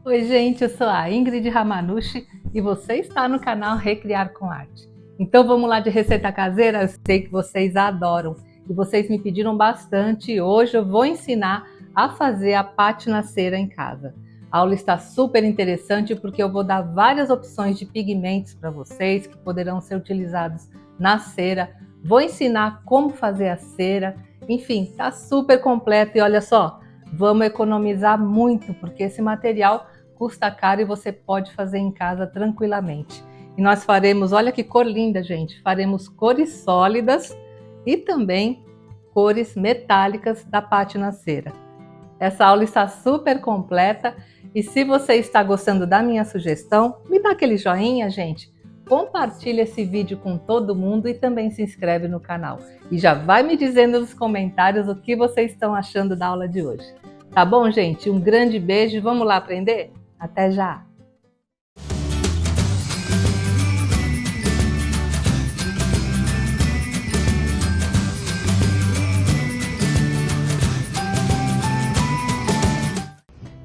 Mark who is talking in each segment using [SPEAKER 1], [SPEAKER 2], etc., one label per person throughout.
[SPEAKER 1] Oi, gente, eu sou a Ingrid Ramanushi e você está no canal Recriar com Arte. Então vamos lá de receita caseira? Eu sei que vocês adoram e vocês me pediram bastante e hoje eu vou ensinar a fazer a pátina cera em casa. A aula está super interessante porque eu vou dar várias opções de pigmentos para vocês que poderão ser utilizados na cera. Vou ensinar como fazer a cera, enfim, está super completo e olha só, vamos economizar muito porque esse material custa caro e você pode fazer em casa tranquilamente. E nós faremos, olha que cor linda, gente, faremos cores sólidas e também cores metálicas da pátina cera. Essa aula está super completa e se você está gostando da minha sugestão, me dá aquele joinha, gente. Compartilha esse vídeo com todo mundo e também se inscreve no canal. E já vai me dizendo nos comentários o que vocês estão achando da aula de hoje. Tá bom, gente? Um grande beijo e vamos lá aprender? Até já!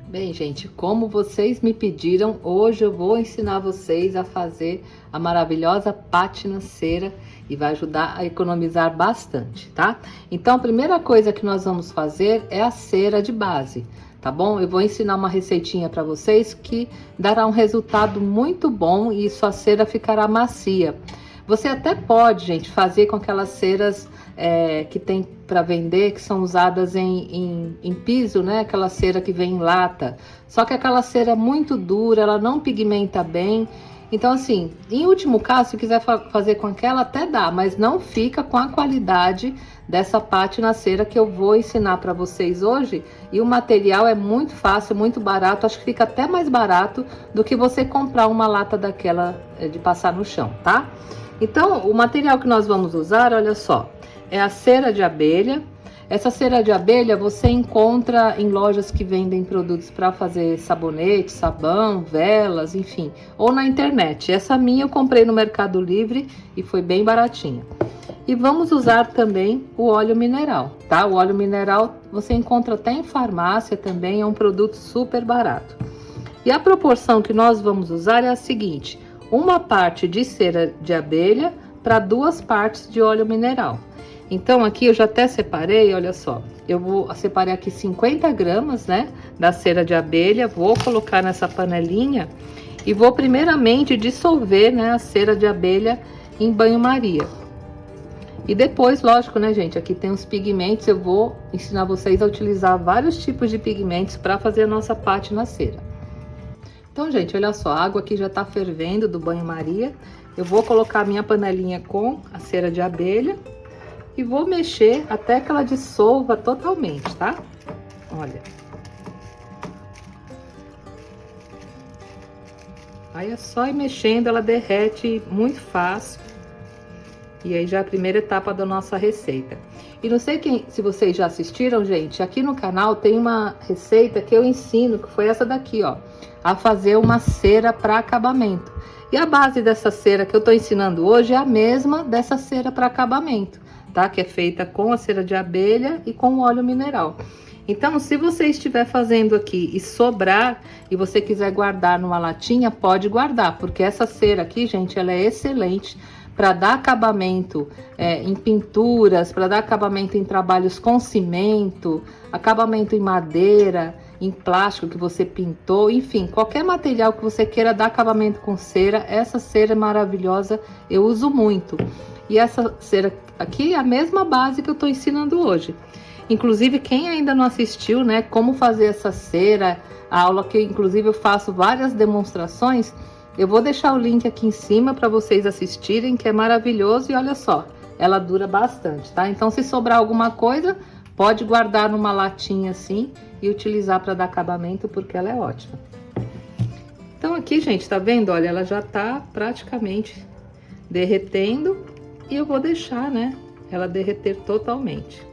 [SPEAKER 1] Bem, gente, como vocês me pediram, hoje eu vou ensinar vocês a fazer a maravilhosa pátina cera e vai ajudar a economizar bastante, tá? Então, a primeira coisa que nós vamos fazer é a cera de base, tá bom? Eu vou ensinar uma receitinha para vocês que dará um resultado muito bom e sua cera ficará macia. Você até pode, gente, fazer com aquelas ceras que tem para vender, que são usadas em piso, né? Aquela cera que vem em lata. Só que aquela cera é muito dura, ela não pigmenta bem. Então, assim, em último caso, se quiser fazer com aquela, até dá, mas não fica com a qualidade dessa pátina cera que eu vou ensinar para vocês hoje. E o material é muito fácil, muito barato, acho que fica até mais barato do que você comprar uma lata daquela de passar no chão, tá? Então, o material que nós vamos usar, olha só, é a cera de abelha. Essa cera de abelha você encontra em lojas que vendem produtos para fazer sabonete, sabão, velas, enfim, ou na internet. Essa minha eu comprei no Mercado Livre e foi bem baratinha. E vamos usar também o óleo mineral, tá? O óleo mineral você encontra até em farmácia também, é um produto super barato. E a proporção que nós vamos usar é a seguinte: uma parte de cera de abelha para 2 partes de óleo mineral. Então aqui eu já até separei, olha só, eu vou separar aqui 50 gramas, né, da cera de abelha, vou colocar nessa panelinha e vou primeiramente dissolver, né, a cera de abelha em banho-maria. E depois, lógico, né, gente, aqui tem os pigmentos, eu vou ensinar vocês a utilizar vários tipos de pigmentos para fazer a nossa pátina cera. Então, gente, olha só, a água aqui já tá fervendo do banho-maria. Eu vou colocar a minha panelinha com a cera de abelha e vou mexer até que ela dissolva totalmente, tá? Olha. Aí é só ir mexendo, ela derrete muito fácil. E aí já é a primeira etapa da nossa receita. E não sei se vocês já assistiram, gente, aqui no canal tem uma receita que eu ensino, que foi essa daqui, ó, a fazer uma cera para acabamento. E a base dessa cera que eu tô ensinando hoje é a mesma dessa cera para acabamento, tá? Que é feita com a cera de abelha e com o óleo mineral. Então, se você estiver fazendo aqui e sobrar e você quiser guardar numa latinha, pode guardar, porque essa cera aqui, gente, ela é excelente para dar acabamento em pinturas, para dar acabamento em trabalhos com cimento, acabamento em madeira, em plástico que você pintou, enfim, qualquer material que você queira dar acabamento com cera, essa cera é maravilhosa, eu uso muito. E essa cera aqui é a mesma base que eu tô ensinando hoje. Inclusive, quem ainda não assistiu, né, como fazer essa cera, a aula que inclusive eu faço várias demonstrações, eu vou deixar o link aqui em cima para vocês assistirem, que é maravilhoso e olha só, ela dura bastante, tá? Então, se sobrar alguma coisa, pode guardar numa latinha assim e utilizar para dar acabamento, porque ela é ótima. Então, aqui, gente, tá vendo? Olha, ela já tá praticamente derretendo e eu vou deixar, né, ela derreter totalmente.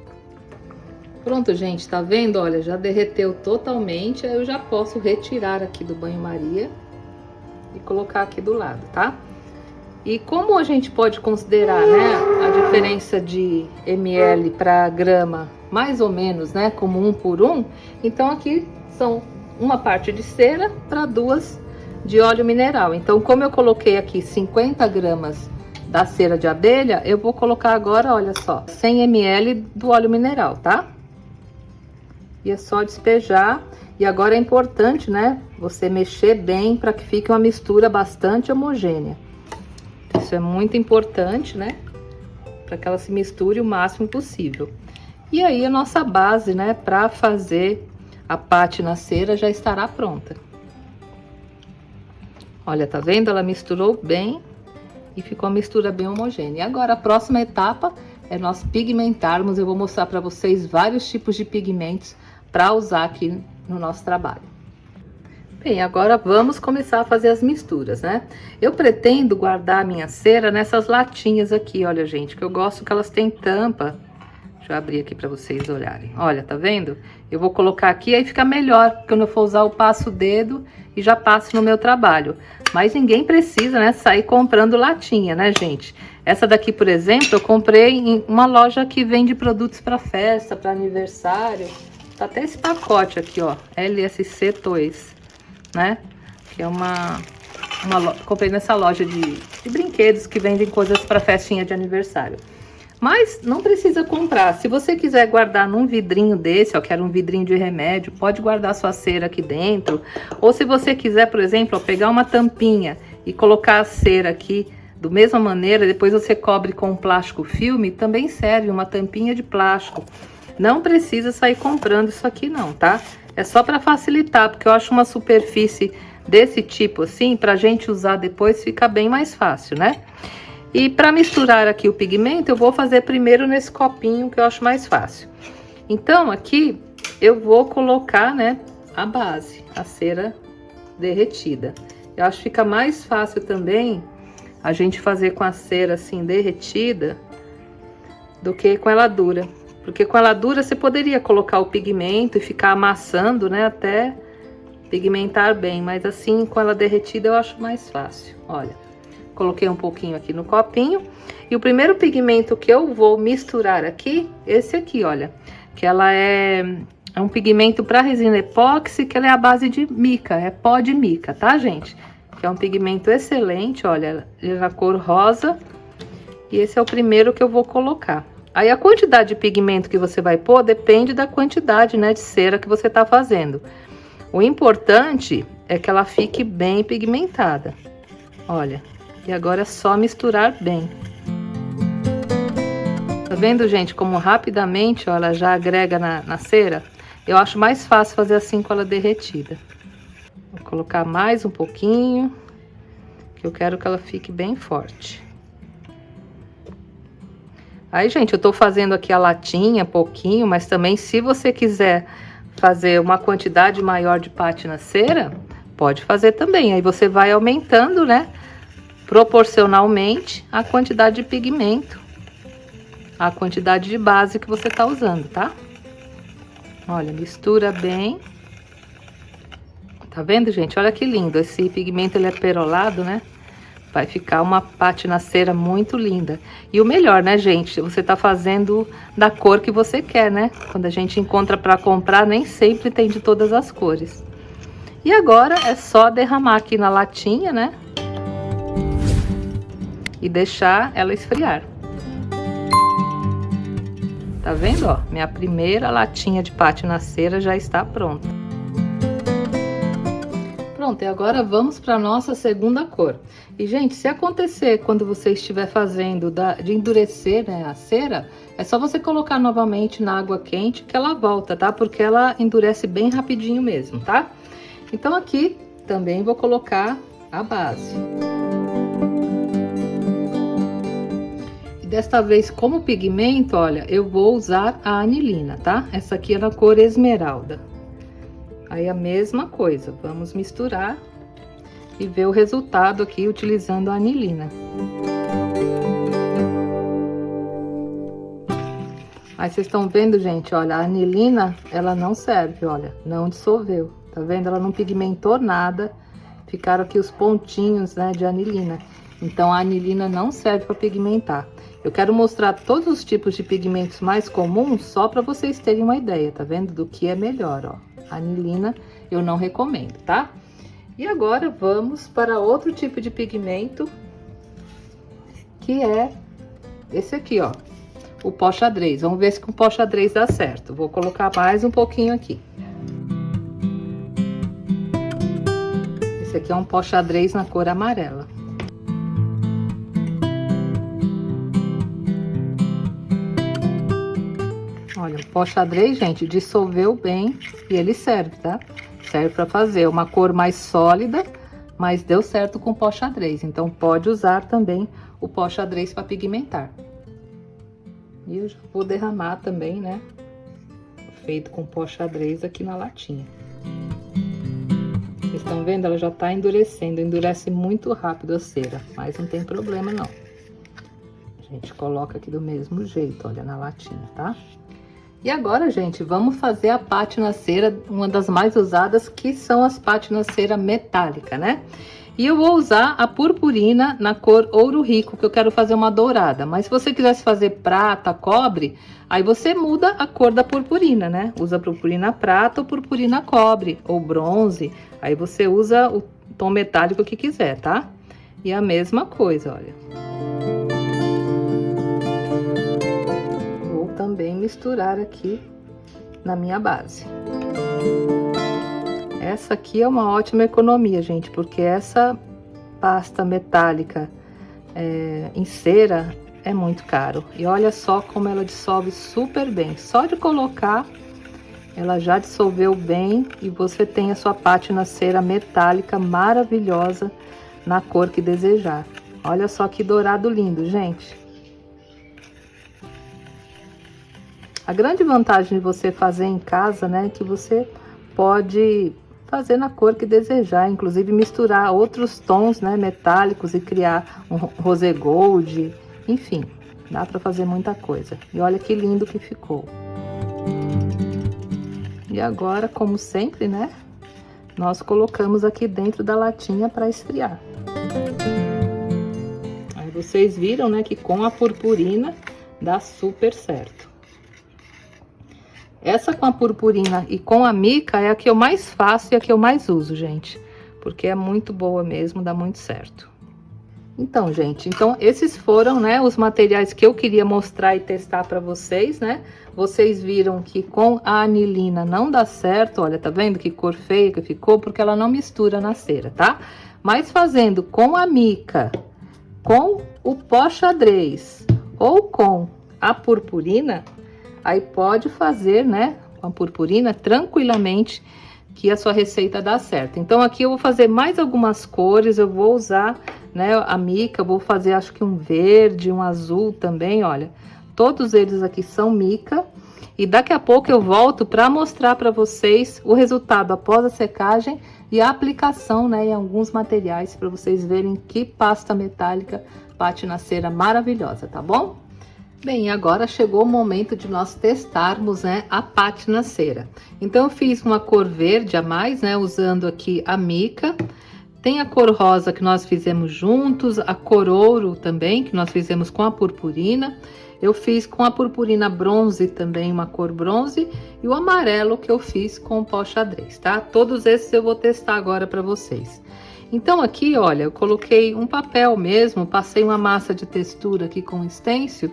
[SPEAKER 1] Pronto, gente, tá vendo? Olha, já derreteu totalmente, aí eu já posso retirar aqui do banho-maria e colocar aqui do lado, tá? E como a gente pode considerar, né, a diferença de ml para grama, mais ou menos, né, como 1 por 1, então aqui são uma parte de cera para 2 de óleo mineral. Então, como eu coloquei aqui 50 gramas da cera de abelha, eu vou colocar agora, olha só, 100 ml do óleo mineral, tá? E é só despejar. E agora é importante, né, você mexer bem para que fique uma mistura bastante homogênea. Isso é muito importante, né, para que ela se misture o máximo possível. E aí a nossa base, né, para fazer a pátina cera já estará pronta. Olha, tá vendo? Ela misturou bem e ficou uma mistura bem homogênea. E agora a próxima etapa é nós pigmentarmos. Eu vou mostrar para vocês vários tipos de pigmentos para usar aqui no nosso trabalho. Bem, agora vamos começar a fazer as misturas, né? Eu pretendo guardar a minha cera nessas latinhas aqui, olha, gente, que eu gosto que elas têm tampa. Deixa eu abrir aqui para vocês olharem. Olha, tá vendo? Eu vou colocar aqui, aí fica melhor, quando eu for usar eu passo o dedo e já passo no meu trabalho. Mas ninguém precisa, né, sair comprando latinha, né, gente? Essa daqui, por exemplo, eu comprei em uma loja que vende produtos para festa, para aniversário. Tá até esse pacote aqui, ó, LSC Toys, né? Que é comprei nessa loja de brinquedos que vendem coisas para festinha de aniversário. Mas não precisa comprar. Se você quiser guardar num vidrinho desse, ó, que era um vidrinho de remédio, pode guardar sua cera aqui dentro. Ou se você quiser, por exemplo, ó, pegar uma tampinha e colocar a cera aqui do mesma maneira, depois você cobre com plástico filme, também serve uma tampinha de plástico. Não precisa sair comprando isso aqui não, tá? É só para facilitar, porque eu acho uma superfície desse tipo assim, pra gente usar depois fica bem mais fácil, né? E para misturar aqui o pigmento, eu vou fazer primeiro nesse copinho que eu acho mais fácil. Então, aqui eu vou colocar, né, a base, a cera derretida. Eu acho que fica mais fácil também a gente fazer com a cera assim derretida do que com ela dura. Porque com ela dura você poderia colocar o pigmento e ficar amassando, né, até pigmentar bem. Mas assim, com ela derretida eu acho mais fácil, olha. Coloquei um pouquinho aqui no copinho. E o primeiro pigmento que eu vou misturar aqui, esse aqui, olha. Que ela é um pigmento para resina epóxi, que ela é a base de mica, é pó de mica, tá, gente? Que é um pigmento excelente, olha, ele é na cor rosa. E esse é o primeiro que eu vou colocar. Aí a quantidade de pigmento que você vai pôr depende da quantidade, né, de cera que você tá fazendo. O importante é que ela fique bem pigmentada. Olha. E agora é só misturar bem. Tá vendo, gente, como rapidamente, ó, ela já agrega na cera? Eu acho mais fácil fazer assim com ela derretida. Vou colocar mais um pouquinho, que eu quero que ela fique bem forte. Aí, gente, eu tô fazendo aqui a latinha, pouquinho, mas também se você quiser fazer uma quantidade maior de pátina cera, pode fazer também. Aí você vai aumentando, né? Proporcionalmente a quantidade de pigmento, a quantidade de base que você tá usando, tá? Olha, mistura bem. Tá vendo, gente? Olha que lindo. Esse pigmento, ele é perolado, né? Vai ficar uma pátina cera muito linda. E o melhor, né, gente? Você tá fazendo da cor que você quer, né? Quando a gente encontra para comprar, nem sempre tem de todas as cores. E agora é só derramar aqui na latinha, né? E deixar ela esfriar. Tá vendo, ó? Minha primeira latinha de pátina cera já está pronta. Pronto, e agora vamos para nossa segunda cor. E, gente, se acontecer quando você estiver fazendo de endurecer, né, a cera, é só você colocar novamente na água quente que ela volta, tá? Porque ela endurece bem rapidinho mesmo, tá? Então aqui também vou colocar a base. Desta vez, como pigmento, olha, eu vou usar a anilina, tá? Essa aqui é na cor esmeralda. Aí a mesma coisa, vamos misturar e ver o resultado aqui utilizando a anilina. Aí vocês estão vendo, gente, olha, a anilina, ela não serve, olha, não dissolveu, tá vendo? Ela não pigmentou nada, ficaram aqui os pontinhos, né, de anilina. Então, a anilina não serve para pigmentar. Eu quero mostrar todos os tipos de pigmentos mais comuns, só para vocês terem uma ideia, tá vendo? Do que é melhor, ó. A anilina eu não recomendo, tá? E agora vamos para outro tipo de pigmento, que é esse aqui, ó, o pó xadrez. Vamos ver se com o pó xadrez dá certo. Vou colocar mais um pouquinho aqui. Esse aqui é um pó xadrez na cor amarela. Olha, o pó xadrez, gente, dissolveu bem e ele serve, tá? Serve para fazer uma cor mais sólida, mas deu certo com o pó xadrez. Então, pode usar também o pó xadrez para pigmentar. E eu já vou derramar também, né? Feito com pó xadrez aqui na latinha. Vocês estão vendo? Ela já tá endurecendo. Endurece muito rápido a cera, mas não tem problema, não. A gente coloca aqui do mesmo jeito, olha, na latinha, tá? E agora, gente, vamos fazer a pátina cera, uma das mais usadas, que são as pátinas cera metálica, né? E eu vou usar a purpurina na cor ouro rico, que eu quero fazer uma dourada. Mas se você quisesse fazer prata, cobre, aí você muda a cor da purpurina, né? Usa purpurina prata ou purpurina cobre, ou bronze. Aí você usa o tom metálico que quiser, tá? E a mesma coisa, olha. Vou também misturar aqui na minha base. Essa aqui é uma ótima economia, gente, porque essa pasta metálica em cera é muito caro. E olha só como ela dissolve super bem. Só de colocar, ela já dissolveu bem e você tem a sua pátina cera metálica maravilhosa na cor que desejar. Olha só que dourado lindo, gente. A grande vantagem de você fazer em casa, né, é que você pode fazer na cor que desejar, inclusive misturar outros tons, né, metálicos e criar um rosé gold, enfim, dá para fazer muita coisa. E olha que lindo que ficou. E agora, como sempre, né, nós colocamos aqui dentro da latinha para esfriar. Aí vocês viram, né, que com a purpurina dá super certo. Essa com a purpurina e com a mica é a que eu mais faço e a que eu mais uso, gente. Porque é muito boa mesmo, dá muito certo. Então, gente, esses foram, né, os materiais que eu queria mostrar e testar para vocês, né? Vocês viram que com a anilina não dá certo, olha, tá vendo que cor feia que ficou? Porque ela não mistura na cera, tá? Mas fazendo com a mica, com o pó xadrez ou com a purpurina, aí pode fazer, né, com a purpurina tranquilamente, que a sua receita dá certo. Então aqui eu vou fazer mais algumas cores, eu vou usar, né, a mica, eu vou fazer acho que um verde, um azul também, olha. Todos eles aqui são mica. E daqui a pouco eu volto para mostrar para vocês o resultado após a secagem e a aplicação, né, em alguns materiais, para vocês verem que pasta metálica pátina cera maravilhosa, tá bom? Bem, agora chegou o momento de nós testarmos, né, a pátina cera. Então eu fiz uma cor verde a mais, né, usando aqui a mica. Tem a cor rosa que nós fizemos juntos, a cor ouro também, que nós fizemos com a purpurina. Eu fiz com a purpurina bronze também, uma cor bronze, e o amarelo que eu fiz com o pó xadrez, tá? Todos esses eu vou testar agora para vocês. Então aqui, olha, eu coloquei um papel mesmo, passei uma massa de textura aqui com stencil,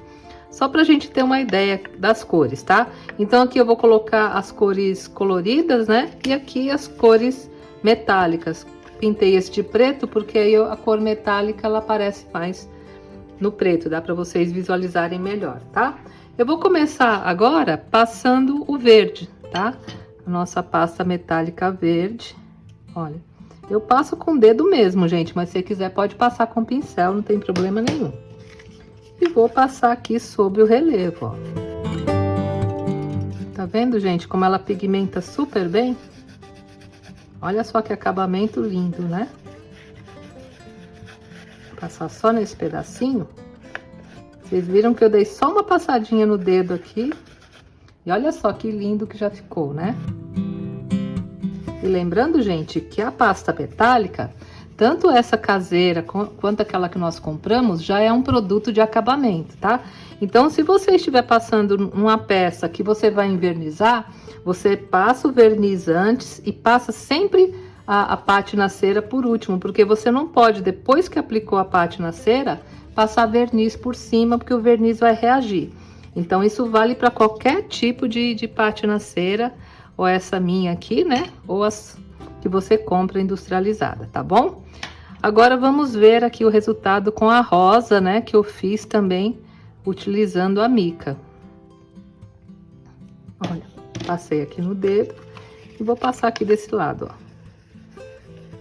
[SPEAKER 1] só pra gente ter uma ideia das cores, tá? Então aqui eu vou colocar as cores coloridas, né? E aqui as cores metálicas. Pintei esse de preto porque aí a cor metálica ela aparece mais no preto, dá pra vocês visualizarem melhor, tá? Eu vou começar agora passando o verde, tá? A nossa pasta metálica verde, olha. Eu passo com o dedo mesmo, gente, mas se você quiser pode passar com pincel, não tem problema nenhum. E vou passar aqui sobre o relevo, ó. Tá vendo, gente, como ela pigmenta super bem? Olha só que acabamento lindo, né? Vou passar só nesse pedacinho. Vocês viram que eu dei só uma passadinha no dedo aqui. E olha só que lindo que já ficou, né? E lembrando, gente, que a pasta metálica, tanto essa caseira quanto aquela que nós compramos, já é um produto de acabamento, tá? Então, se você estiver passando uma peça que você vai envernizar, você passa o verniz antes e passa sempre a pátina cera por último, porque você não pode, depois que aplicou a pátina cera, passar verniz por cima, porque o verniz vai reagir. Então, isso vale para qualquer tipo de pátina cera, ou essa minha aqui, né? Ou as que você compra industrializada, tá bom? Agora, vamos ver aqui o resultado com a rosa, né? Que eu fiz também utilizando a mica. Olha, passei aqui no dedo e vou passar aqui desse lado, ó.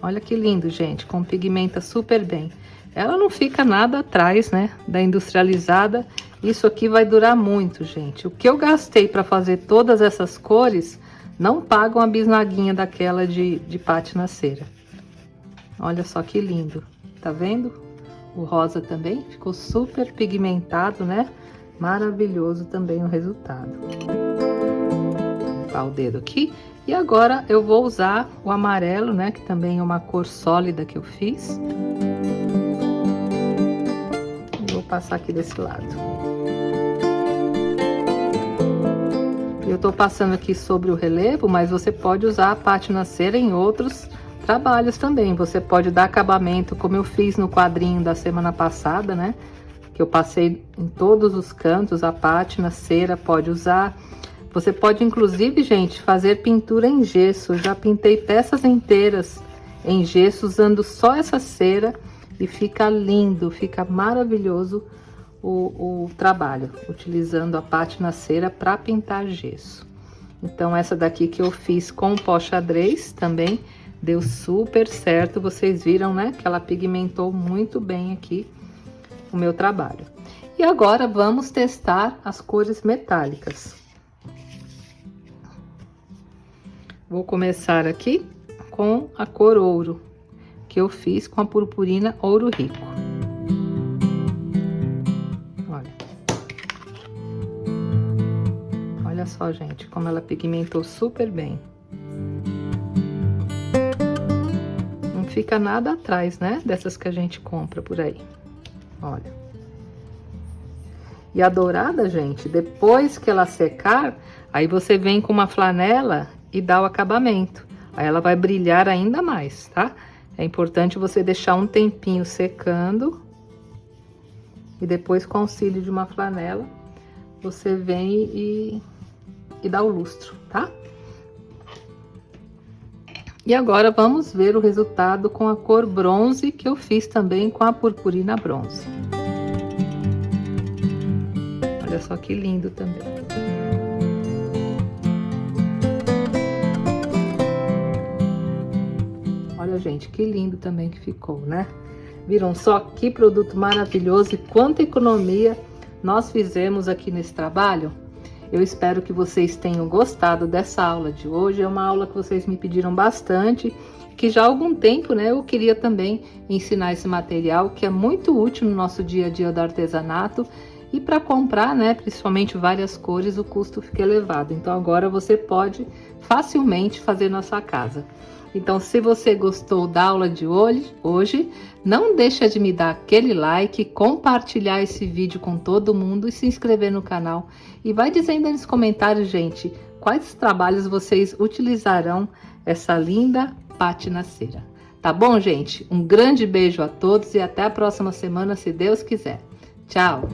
[SPEAKER 1] Olha que lindo, gente, com pigmenta super bem. Ela não fica nada atrás, né, da industrializada. Isso aqui vai durar muito, gente. O que eu gastei para fazer todas essas cores não paga uma bisnaguinha daquela de pátina cera. Olha só que lindo, tá vendo? O rosa também ficou super pigmentado, né? Maravilhoso também o resultado. Vou limpar o dedo aqui. E agora eu vou usar o amarelo, né? Que também é uma cor sólida que eu fiz. Vou passar aqui desse lado. Eu tô passando aqui sobre o relevo, mas você pode usar a pátina cera em outros trabalhos também. Você pode dar acabamento, como eu fiz no quadrinho da semana passada, né? Que eu passei em todos os cantos a pátina cera, pode usar. Você pode, inclusive, gente, fazer pintura em gesso. Eu já pintei peças inteiras em gesso usando só essa cera e fica lindo, fica maravilhoso o trabalho, utilizando a pátina cera para pintar gesso. Então, essa daqui que eu fiz com pó xadrez também deu super certo. Vocês viram, né, que ela pigmentou muito bem aqui o meu trabalho. E agora vamos testar as cores metálicas. Vou começar aqui com a cor ouro, que eu fiz com a purpurina Ouro Rico. Olha. Olha só, gente, como ela pigmentou super bem. Não fica nada atrás, né, dessas que a gente compra por aí. Olha. E a dourada, gente, depois que ela secar, aí você vem com uma flanela e dá o acabamento. Aí ela vai brilhar ainda mais, tá? É importante você deixar um tempinho secando. E depois, com o auxílio de uma flanela, você vem e dá o lustro, tá? E agora vamos ver o resultado com a cor bronze, que eu fiz também com a purpurina bronze. Olha só que lindo também. Olha, gente, que lindo também que ficou, né? Viram só que produto maravilhoso e quanta economia nós fizemos aqui nesse trabalho? Eu espero que vocês tenham gostado dessa aula de hoje. É uma aula que vocês me pediram bastante, que já há algum tempo, né, eu queria também ensinar esse material, que é muito útil no nosso dia a dia do artesanato. E para comprar, né, principalmente várias cores, o custo fica elevado. Então agora você pode facilmente fazer na sua casa. Então, se você gostou da aula de hoje, não deixa de me dar aquele like, compartilhar esse vídeo com todo mundo e se inscrever no canal. E vai dizendo aí nos comentários, gente, quais trabalhos vocês utilizarão essa linda pátina cera. Tá bom, gente? Um grande beijo a todos e até a próxima semana, se Deus quiser. Tchau!